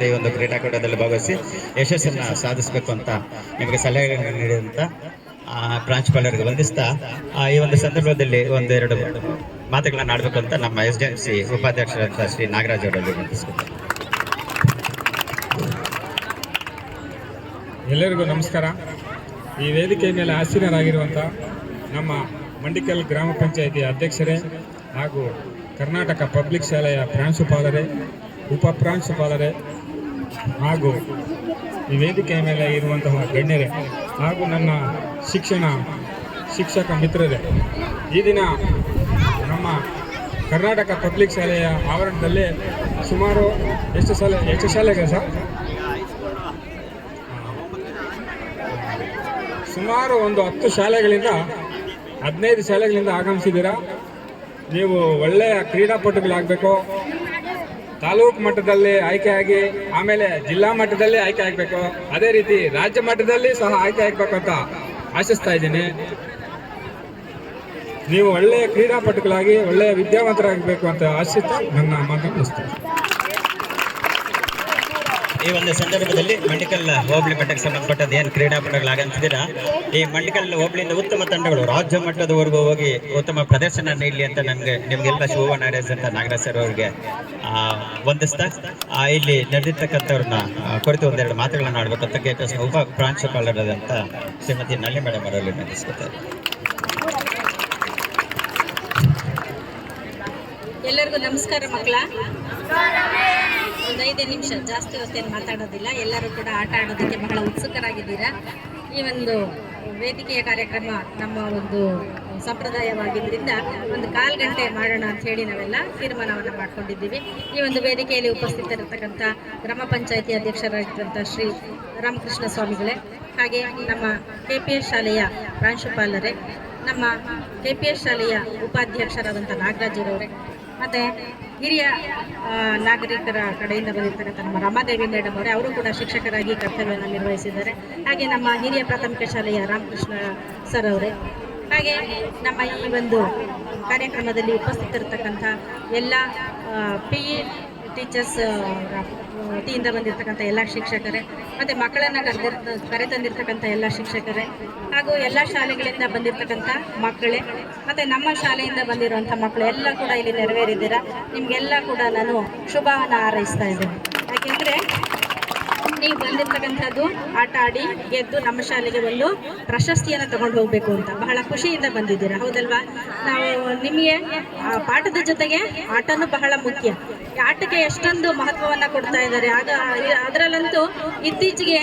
ಈ ಒಂದು ಕ್ರೀಡಾಕೂಟದಲ್ಲಿ ಭಾಗವಹಿಸಿ ಯಶಸ್ಸನ್ನು ಸಾಧಿಸಬೇಕು ಅಂತ ನಿಮಗೆ ಸಲಹೆಗಳನ್ನು ನೀಡಿದಂಥ ಪ್ರಾಂಶುಪಾಲರಿಗೆ ವಂದಿಸ್ತಾ ಈ ಒಂದು ಸಂದರ್ಭದಲ್ಲಿ ಒಂದೆರಡು ಮಾತುಗಳನ್ನು ಆಡಬೇಕು ಅಂತ ನಮ್ಮ SDMC ಉಪಾಧ್ಯಕ್ಷರಾದ ಶ್ರೀ ನಾಗರಾಜ್ ಅವರಲ್ಲಿ ವಂದಿಸ್ತಾರೆ. ಎಲ್ಲರಿಗೂ ನಮಸ್ಕಾರ. ಈ ವೇದಿಕೆಯ ಮೇಲೆ ಆಸೀನರಾಗಿರುವಂಥ ನಮ್ಮ ಮಂಡಿಕಲ್ ಗ್ರಾಮ ಪಂಚಾಯಿತಿ ಅಧ್ಯಕ್ಷರೇ ಹಾಗೂ ಕರ್ನಾಟಕ ಪಬ್ಲಿಕ್ ಶಾಲೆಯ ಪ್ರಾಂಶುಪಾಲರೇ, ಉಪಪ್ರಾಂಶುಪಾಲರೇ ಹಾಗೂ ಈ ವೇದಿಕೆಯ ಮೇಲೆ ಇರುವಂತಹ ಗಣ್ಯರೇ ಹಾಗೂ ನನ್ನ ಶಿಕ್ಷಕ ಮಿತ್ರರೇ, ಈ ದಿನ ನಮ್ಮ ಕರ್ನಾಟಕ ಪಬ್ಲಿಕ್ ಶಾಲೆಯ ಆವರಣದಲ್ಲಿ ಸುಮಾರು ಎಷ್ಟು ಶಾಲೆಗಳು ಸರ್? ಸುಮಾರು ಒಂದು 10 ಶಾಲೆಗಳಿಂದ 15 ಶಾಲೆಗಳಿಂದ ಆಗಮಿಸಿದ್ದೀರಾ. ನೀವು ಒಳ್ಳೆಯ ಕ್ರೀಡಾಪಟುಗಳಾಗಬೇಕು, ತಾಲೂಕು ಮಟ್ಟದಲ್ಲಿ ಆಯ್ಕೆಯಾಗಿ ಆಮೇಲೆ ಜಿಲ್ಲಾ ಮಟ್ಟದಲ್ಲಿ ಆಯ್ಕೆ ಆಗಬೇಕು, ಅದೇ ರೀತಿ ರಾಜ್ಯ ಮಟ್ಟದಲ್ಲಿ ಸಹ ಆಯ್ಕೆ ಆಗಬೇಕು ಅಂತ ಆಶಿಸ್ತಾ ಇದ್ದೀನಿ. ನೀವು ಒಳ್ಳೆಯ ಕ್ರೀಡಾಪಟುಗಳಾಗಿ ಒಳ್ಳೆಯ ವಿದ್ಯಾವಂತರಾಗಬೇಕು ಅಂತ ಆಶಿಸ್ತಾ ನನ್ನ ಮಾತನ್ನು ಮುಗಿಸ್ತೇನೆ. ಈ ಒಂದು ಸಂದರ್ಭದಲ್ಲಿ ಮಂಡಿಕಲ್ ಹೋಬಳಿ ಮಟ್ಟಕ್ಕೆ ಸಂಬಂಧಪಟ್ಟದ್ದು ಏನು ಕ್ರೀಡಾಪಟುಗಳಾಗಂತಿದ್ದೀರಾ, ಈ ಮಂಡಿಕಲ್ ಹೋಬಳಿಯಿಂದ ಉತ್ತಮ ತಂಡಗಳು ರಾಜ್ಯ ಮಟ್ಟದವರೆಗೂ ಹೋಗಿ ಉತ್ತಮ ಪ್ರದರ್ಶನ ನೀಡಲಿ ಅಂತ ನಿಮಗೆಲ್ಲ ಶುಭವನ್ನು ಹಾರೈಸಿದಂಥ ನಾಗರಾಜ್ ಸರ್ ಅವರಿಗೆ ವಂದಿಸ್ತಾ ಇಲ್ಲಿ ನಡೆದಿರ್ತಕ್ಕಂಥವ್ರನ್ನ ಕುರಿತು ಒಂದೆರಡು ಮಾತುಗಳನ್ನು ಆಡಬೇಕಂತ KPS ಉಪ ಪ್ರಾಂಶುಪಾಲರಾದಂಥ ಶ್ರೀಮತಿ ನಳ್ಳಿ ಮೇಡಮ್ ಅವರಲ್ಲಿ ವಂದಿಸ್ಕೊತಾರೆ. ಎಲ್ಲರಿಗೂ ನಮಸ್ಕಾರ ಮಕ್ಕಳ. ಒಂದು 5 ನಿಮಿಷ, ಜಾಸ್ತಿ ಹೊತ್ತೇನು ಮಾತಾಡೋದಿಲ್ಲ. ಎಲ್ಲರೂ ಕೂಡ ಆಟ ಆಡೋದಕ್ಕೆ ಬಹಳ ಉತ್ಸುಕರಾಗಿದ್ದೀರಾ. ಈ ಒಂದು ವೇದಿಕೆಯ ಕಾರ್ಯಕ್ರಮ ನಮ್ಮ ಒಂದು ಸಂಪ್ರದಾಯವಾಗಿದ್ದರಿಂದ ಒಂದು 1/4 ಗಂಟೆ ಮಾಡೋಣ ಅಂತ ಹೇಳಿ ನಾವೆಲ್ಲ ತೀರ್ಮಾನವನ್ನು ಮಾಡ್ಕೊಂಡಿದ್ದೀವಿ. ಈ ಒಂದು ವೇದಿಕೆಯಲ್ಲಿ ಉಪಸ್ಥಿತರಿರ್ತಕ್ಕಂಥ ಗ್ರಾಮ ಪಂಚಾಯಿತಿ ಅಧ್ಯಕ್ಷರಾಗಿರ್ತಕ್ಕಂಥ ಶ್ರೀ ರಾಮಕೃಷ್ಣ ಸ್ವಾಮಿಗಳೇ, ಹಾಗೆ ನಮ್ಮ KPS ಶಾಲೆಯ ಪ್ರಾಂಶುಪಾಲರೇ, ನಮ್ಮ KPS ಶಾಲೆಯ ಉಪಾಧ್ಯಕ್ಷರಾದಂಥ ನಾಗರಾಜರವರೇ, ಮತ್ತು ಹಿರಿಯ ನಾಗರಿಕರ ಕಡೆಯಿಂದ ಬಂದಿರ್ತಕ್ಕಂಥ ನಮ್ಮ ರಮಾದೇವಿ ಮೇಡಮ್ ಅವರೇ, ಅವರು ಕೂಡ ಶಿಕ್ಷಕರಾಗಿ ಕರ್ತವ್ಯವನ್ನು ನಿರ್ವಹಿಸಿದ್ದಾರೆ. ಹಾಗೆ ನಮ್ಮ ಹಿರಿಯ ಪ್ರಾಥಮಿಕ ಶಾಲೆಯ ರಾಮಕೃಷ್ಣ ಸರ್ ಅವರೇ, ಹಾಗೆ ನಮ್ಮ ಈ ಒಂದು ಕಾರ್ಯಕ್ರಮದಲ್ಲಿ ಉಪಸ್ಥಿತರಿರ್ತಕ್ಕಂಥ ಎಲ್ಲ PE ಟೀಚರ್ಸ್ ವತಿಯಿಂದ ಬಂದಿರತಕ್ಕಂಥ ಎಲ್ಲ ಶಿಕ್ಷಕರೇ, ಮತ್ತು ಮಕ್ಕಳನ್ನು ಕರೆತಂದಿರ್ತಕ್ಕಂಥ ಎಲ್ಲ ಶಿಕ್ಷಕರೇ, ಹಾಗೂ ಎಲ್ಲ ಶಾಲೆಗಳಿಂದ ಬಂದಿರತಕ್ಕಂಥ ಮಕ್ಕಳೇ, ಮತ್ತು ನಮ್ಮ ಶಾಲೆಯಿಂದ ಬಂದಿರುವಂಥ ಮಕ್ಕಳು ಎಲ್ಲ ಕೂಡ ಇಲ್ಲಿ ನೆರವೇರಿದ್ದೀರಾ. ನಿಮಗೆಲ್ಲ ಕೂಡ ನಾನು ಶುಭವನ್ನು ಹಾರೈಸ್ತಾ ಇದ್ದೇನೆ. ಯಾಕೆಂದರೆ ನೀವು ಬಂದಿರತಕ್ಕಂಥದ್ದು ಆಟ ಆಡಿ ಗೆದ್ದು ನಮ್ಮ ಶಾಲೆಗೆ ಒಂದು ಪ್ರಶಸ್ತಿಯನ್ನು ತಗೊಂಡು ಹೋಗಬೇಕು ಅಂತ ಬಹಳ ಖುಷಿಯಿಂದ ಬಂದಿದ್ದೀರಾ, ಹೌದಲ್ವಾ? ನಾವು ನಿಮಗೆ ಪಾಠದ ಜೊತೆಗೆ ಆಟನೂ ಬಹಳ ಮುಖ್ಯ. ಆಟಕ್ಕೆ ಎಷ್ಟೊಂದು ಮಹತ್ವವನ್ನು ಕೊಡ್ತಾ ಇದ್ದಾರೆ. ಅದರಲ್ಲಂತೂ ಇತ್ತೀಚೆಗೆ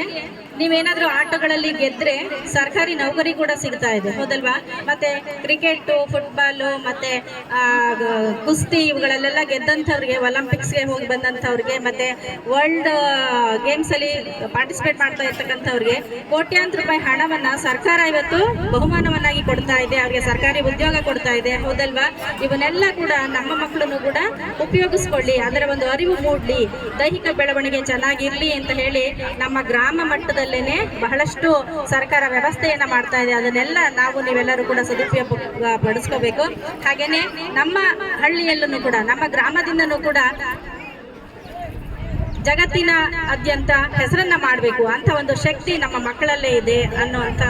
ನೀವೇನಾದರೂ ಆಟಗಳಲ್ಲಿ ಗೆದ್ದರೆ ಸರ್ಕಾರಿ ನೌಕರಿ ಕೂಡ ಸಿಗ್ತಾ ಇದೆ, ಹೌದಲ್ವಾ? ಮತ್ತು ಕ್ರಿಕೆಟು, ಫುಟ್ಬಾಲು, ಮತ್ತು ಕುಸ್ತಿ ಇವುಗಳಲ್ಲೆಲ್ಲ ಗೆದ್ದಂಥವ್ರಿಗೆ, ಒಲಿಂಪಿಕ್ಸ್ಗೆ ಹೋಗಿ ಬಂದಂಥವ್ರಿಗೆ, ಮತ್ತು ವರ್ಲ್ಡ್ ಗೇಮ್ಸಲ್ಲಿ ಪಾರ್ಟಿಸಿಪೇಟ್ ಮಾಡ್ತಾ ಇರ್ತಕ್ಕಂಥವ್ರಿಗೆ ಕೋಟ್ಯಾಂತರ ರೂಪಾಯಿ ಹಣವನ್ನು ಸರ್ಕಾರ ಇವತ್ತು ಬಹುಮಾನವನ್ನಾಗಿ ಕೊಡ್ತಾ ಇದೆ. ಅವ್ರಿಗೆ ಸರ್ಕಾರಿ ಉದ್ಯೋಗ ಕೊಡ್ತಾ ಇದೆ, ಹೌದಲ್ವಾ? ಇವನ್ನೆಲ್ಲ ಕೂಡ ನಮ್ಮ ಮಕ್ಕಳನ್ನು ಕೂಡ ಉಪಯೋಗಿಸ್ಕೊಳ್ಳಿ, ಅದರ ಒಂದು ಅರಿವು ಮೂಡಲಿ, ದೈಹಿಕ ಬೆಳವಣಿಗೆ ಚೆನ್ನಾಗಿರಲಿ ಅಂತ ಹೇಳಿ ನಮ್ಮ ಗ್ರಾಮ ಮಟ್ಟದಲ್ಲಿ ಬಹಳಷ್ಟು ಸರ್ಕಾರ ವ್ಯವಸ್ಥೆಯನ್ನ ಮಾಡ್ತಾ ಇದೆ. ಅದನ್ನೆಲ್ಲ ನೀವೆಲ್ಲರೂ ಕೂಡ ಸದುಪಯೋಗ ಪಡಿಸ್ಕೋಬೇಕು. ಹಾಗೇನೆ ನಮ್ಮ ಹಳ್ಳಿಯಲ್ಲೂ ಕೂಡ, ನಮ್ಮ ಗ್ರಾಮದಿಂದನೂ ಕೂಡ ಜಗತ್ತಿನ ಅತ್ಯಂತ ಹೆಸರನ್ನ ಮಾಡಬೇಕು ಅಂತ ಒಂದು ಶಕ್ತಿ ನಮ್ಮ ಮಕ್ಕಳಲ್ಲೇ ಇದೆ ಅನ್ನುವಂಥ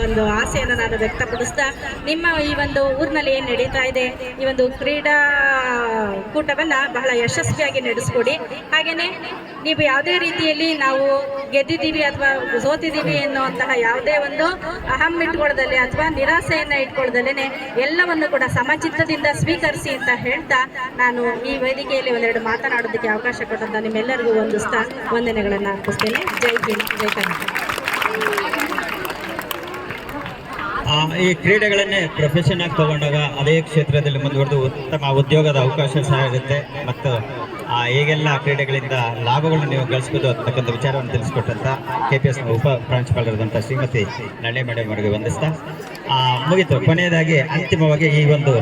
ಒಂದು ಆಸೆಯನ್ನು ನಾನು ವ್ಯಕ್ತಪಡಿಸ್ತಾ, ನಿಮ್ಮ ಈ ಒಂದು ಊರಿನಲ್ಲಿ ಏನು ನಡೀತಾ ಇದೆ ಈ ಒಂದು ಕ್ರೀಡಾಕೂಟವನ್ನು ಬಹಳ ಯಶಸ್ವಿಯಾಗಿ ನಡೆಸ್ಕೊಡಿ. ಹಾಗೆಯೇ ನೀವು ಯಾವುದೇ ರೀತಿಯಲ್ಲಿ ನಾವು ಗೆದ್ದಿದ್ದೀವಿ ಅಥವಾ ಸೋತಿದ್ದೀವಿ ಎನ್ನುವಂತಹ ಯಾವುದೇ ಒಂದು ಅಹಂ ಇಟ್ಕೊಳ್ಳದಲ್ಲೇ ಅಥವಾ ನಿರಾಸೆಯನ್ನು ಇಟ್ಕೊಳ್ಳದಲ್ಲೇ ಎಲ್ಲವನ್ನು ಕೂಡ ಸಮಚಿತ್ತದಿಂದ ಸ್ವೀಕರಿಸಿ ಅಂತ ಹೇಳ್ತಾ, ನಾನು ಈ ವೇದಿಕೆಯಲ್ಲಿ ಒಂದೆರಡು ಮಾತನಾಡೋದಕ್ಕೆ ಅವಕಾಶ ಕೊಟ್ಟಂತ ನಿಮ್ಮೆಲ್ಲರಿಗೂ ವಂದಿಸ್ತಾ ವಂದನೆಗಳನ್ನು ಅರ್ಪಿಸ್ತೇನೆ. ಜೈ ಹಿಂದ್, ಜೈ ಕರ್ನಾಟಕ. ಈ ಕ್ರೀಡೆಗಳನ್ನೇ ಪ್ರೊಫೆಷನ್ ಆಗಿ ತಗೊಂಡಾಗ ಅದೇ ಕ್ಷೇತ್ರದಲ್ಲಿ ಮುಂದುವರೆದು ಉತ್ತಮ ಉದ್ಯೋಗದ ಅವಕಾಶ ಸಹ ಇರುತ್ತೆ ಮತ್ತು ಹೇಗೆಲ್ಲ ಕ್ರೀಡೆಗಳಿಂದ ಲಾಭಗಳನ್ನು ನೀವು ಗಳಿಸ್ಬೋದು ಅಂತಕ್ಕಂಥ ವಿಚಾರವನ್ನು ತಿಳಿಸ್ಕೊಟ್ಟಂಥ KPS ಉಪ ಪ್ರಾಂಶುಪಾಲರಾದಂಥ ಶ್ರೀಮತಿ ನಳ್ಳಿ ಮೇಡಮ್ ಅವರಿಗೆ ವಂದಿಸ್ತಾ ಮುಗಿತು. ಕೊನೆಯದಾಗಿ ಅಂತಿಮವಾಗಿ ಈ ಒಂದು